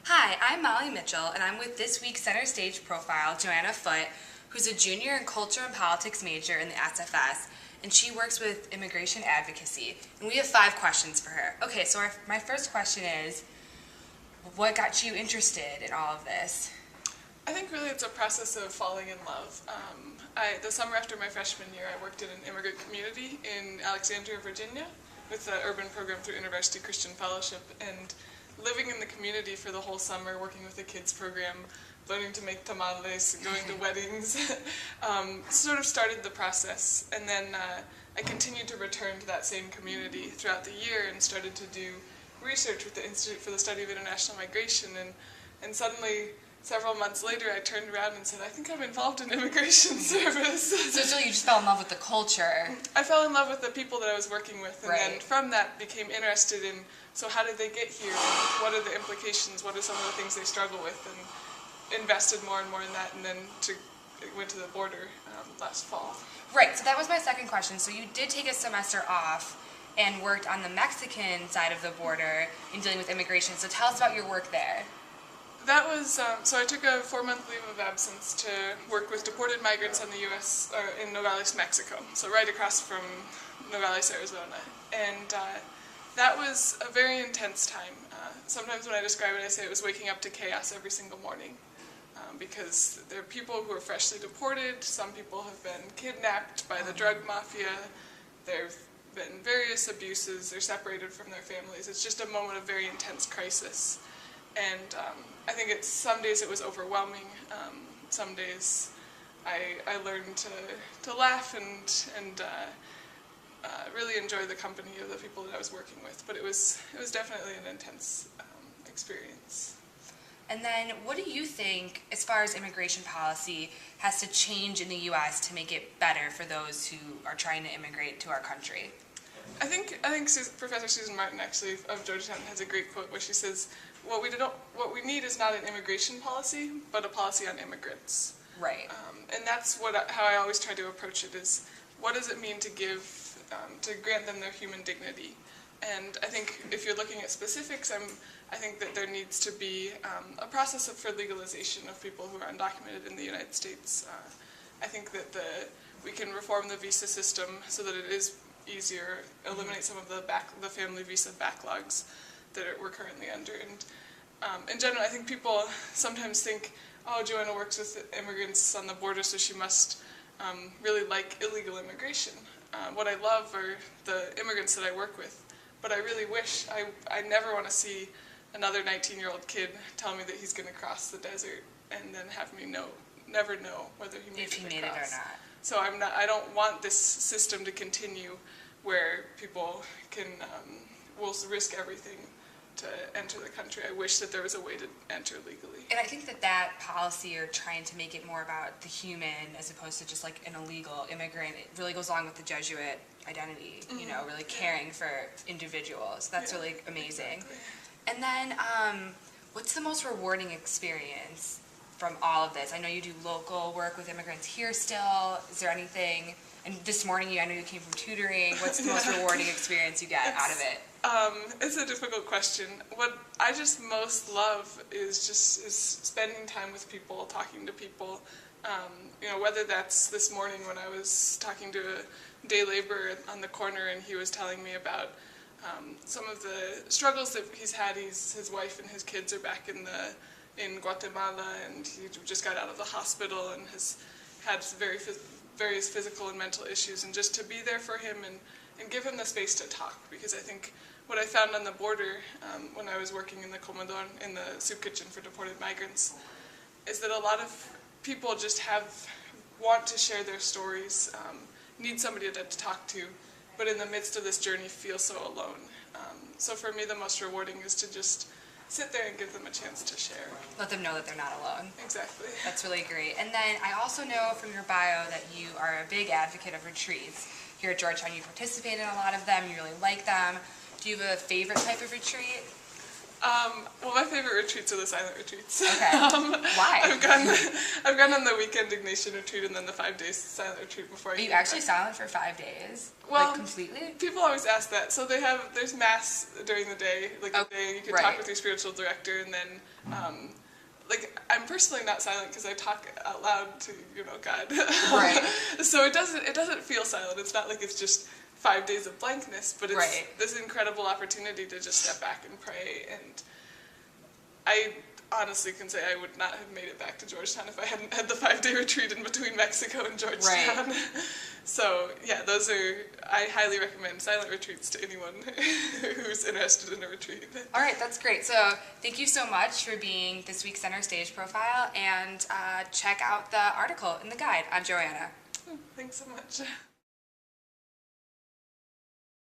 Hi, I'm Molly Mitchell, and I'm with this week's Center Stage profile, Joanna Foote, who's a junior and culture and politics major in the SFS, and she works with immigration advocacy. And we have 5 questions for her. Okay, so my first question is, what got you interested in all of this? I think really it's a process of falling in love. The summer after my freshman year, I worked in an immigrant community in Alexandria, Virginia, with the urban program through University Christian Fellowship, and living in the community for the whole summer, working with the kids program, learning to make tamales, going to weddings, sort of started the process. And then I continued to return to that same community throughout the year and started to do research with the Institute for the Study of International Migration, and suddenly, several months later, I turned around and said, I think I'm involved in immigration service. So you just fell in love with the culture. I fell in love with the people that I was working with, and Right. then from that became interested in, so how did they get here, and what are the implications, what are some of the things they struggle with, and invested more and more in that, and then went to the border last fall. Right, so that was my second question. So you did take a semester off and worked on the Mexican side of the border in dealing with immigration. So tell us about your work there. That was, so I took a 4-month leave of absence to work with deported migrants on the U.S., or in Nogales, Mexico, so right across from Nogales, Arizona. And that was a very intense time. Sometimes when I describe it, I say it was waking up to chaos every single morning. Because there are people who are freshly deported, some people have been kidnapped by the drug mafia, there have been various abuses, they're separated from their families. It's just a moment of very intense crisis. And I think some days it was overwhelming. Some days I learned to laugh and really enjoy the company of the people that I was working with. But it was definitely an intense experience. And then what do you think, as far as immigration policy, has to change in the U.S. to make it better for those who are trying to immigrate to our country? I think Professor Susan Martin, actually, of Georgetown, has a great quote where she says, what we need is not an immigration policy, but a policy on immigrants. Right. And that's how I always try to approach it, is what does it mean to grant them their human dignity? And I think if you're looking at specifics, I think that there needs to be a process for legalization of people who are undocumented in the United States. I think that we can reform the visa system so that it is easier, eliminate some of the family visa backlogs that we're currently under. And in general, I think people sometimes think, oh, Joanna works with immigrants on the border, so she must really like illegal immigration. What I love are the immigrants that I work with, but I really wish, I never want to see another 19-year-old kid tell me that he's going to cross the desert and then have me never know whether he made it across. Or not. So I don't want this system to continue where people will risk everything to enter the country. I wish that there was a way to enter legally. And I think that policy, or trying to make it more about the human as opposed to just like an illegal immigrant, it really goes along with the Jesuit identity, really caring for individuals. That's really amazing. Exactly. And then, what's the most rewarding experience from all of this? I know you do local work with immigrants here still. Is there anything, and this morning I know you came from tutoring. What's the most rewarding experience you get out of it? It's a difficult question. What I just most love is spending time with people, talking to people. Whether that's this morning when I was talking to a day laborer on the corner and he was telling me about some of the struggles that he's had. His wife and his kids are back in Guatemala, and he just got out of the hospital and has had various physical and mental issues, and just to be there for him and give him the space to talk. Because I think what I found on the border when I was working in the comedor, in the soup kitchen for deported migrants, is that a lot of people just want to share their stories, need somebody to talk to, but in the midst of this journey feel so alone. So for me, the most rewarding is to just sit there and give them a chance to share. Let them know that they're not alone. Exactly. That's really great. And then I also know from your bio that you are a big advocate of retreats. Here at Georgetown, you participate in a lot of them, you really like them. Do you have a favorite type of retreat? Well, my favorite retreats are the silent retreats. Okay. Why? I've gone on the weekend Ignatian retreat and then the 5 days silent retreat before. Are you actually silent for 5 days? Well, like completely? People always ask that. So there's mass during the day, like the day you can talk with your spiritual director, and then I'm personally not silent because I talk out loud to God. Right. So it doesn't feel silent. It's not like it's just 5 days of blankness, but it's this incredible opportunity to just step back and pray. And I honestly can say I would not have made it back to Georgetown if I hadn't had the 5-day retreat in between Mexico and Georgetown. Right. So yeah, I highly recommend silent retreats to anyone who's interested in a retreat. All right, that's great. So thank you so much for being this week's Center Stage Profile, and check out the article in the guide on Joanna. Thanks so much.